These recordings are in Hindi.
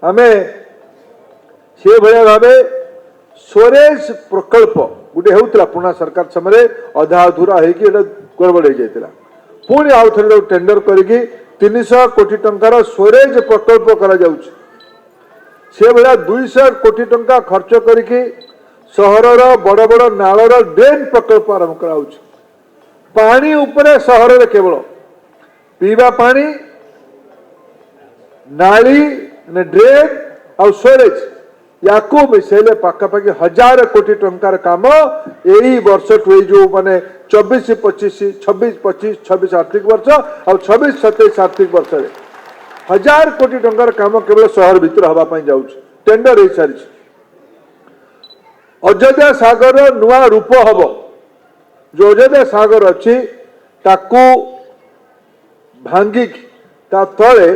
आम से भाया भाव स्वरेज प्रकल्प गोटे होता पुणा सरकार समय अधा अधूरा होगी गड़बड़ हो जाता पुणी आउ थे टेंडर करके 300 कोटी टंकार स्वरेज प्रकल्प करा से भाया 200 कोटी टंका खर्च करके सहरर बड़ बड़ नालर ड्रेन प्रकल्प आरंभ करा पानी उपरे सहर केवल पीवा पानी नाली ड्रेन और स्टोरेज या मिसेले पाखापाखि 1000 कोटी टंकार काम यही वर्ष जो माने 24-25 आर्थिक वर्ष और 26-27 आर्थिक वर्ष 1000 कोटी टंकार काम केवल सहर भितर हवापाई जाऊँ टेंडर हो सारी अयोध्या सागर नुआ रूप हम जो अयोध्या सागर अच्छी ताकू भांगिक ता तले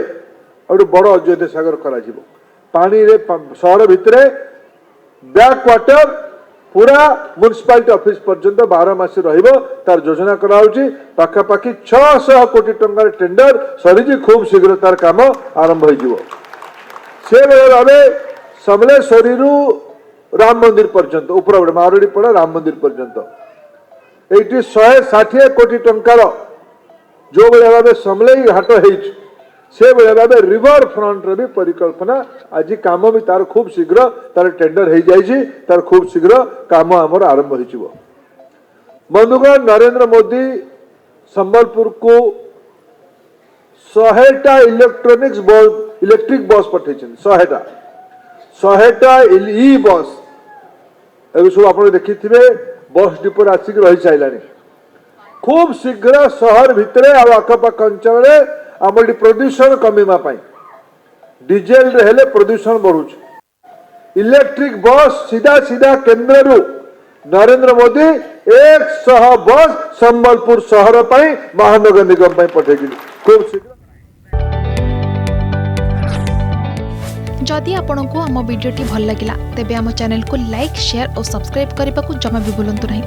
गोटे बड़ अयोध्या सागर करा पानी रे सहर भितर बैक वाटर पूरा म्युनिसिपालिटी ऑफिस पर्यंत 12 मास तार योजना करापाखि 600 कोटी टंकार टेंडर सरी खूब शीघ्र तार काम आरंभ हो भाव समलेश्वरी राम मंदिर पर्यंत ऊपर मारड़ी पड़ा राम मंदिर पर्यंत ये 160 कोटी टंकार जो भाया भाव समलेई घाट से भाया भाव रिवर फ्रंट भी परिकल्पना आज काम भी तार खूब शीघ्र तार टेंडर हो जाए तार खूब शीघ्र काम आमर आरंभ हो बंधुगण नरेंद्र मोदी संबलपुर को 100टा इलेक्ट्रिक बस पठे 100टा ई बस सब आप देखी बस डिपोर आसिक रही सारा खूब शीघ्र सहर भितर आखपाख अंचल आम प्रदूषण कमीमा डीजेल हेले प्रदूषण बढ़ु इलेक्ट्रिक बस सीधा सीधा केंद्र रु नरेंद्र मोदी 100 बस संबलपुर सहर पर महानगर निगम पठे खूब शीघ्र। जदि आपंक आम भिडी भल लगा तेब आम चैनल को लाइक शेयर और सब्सक्राइब करने को जमा भी भूलु नहीं।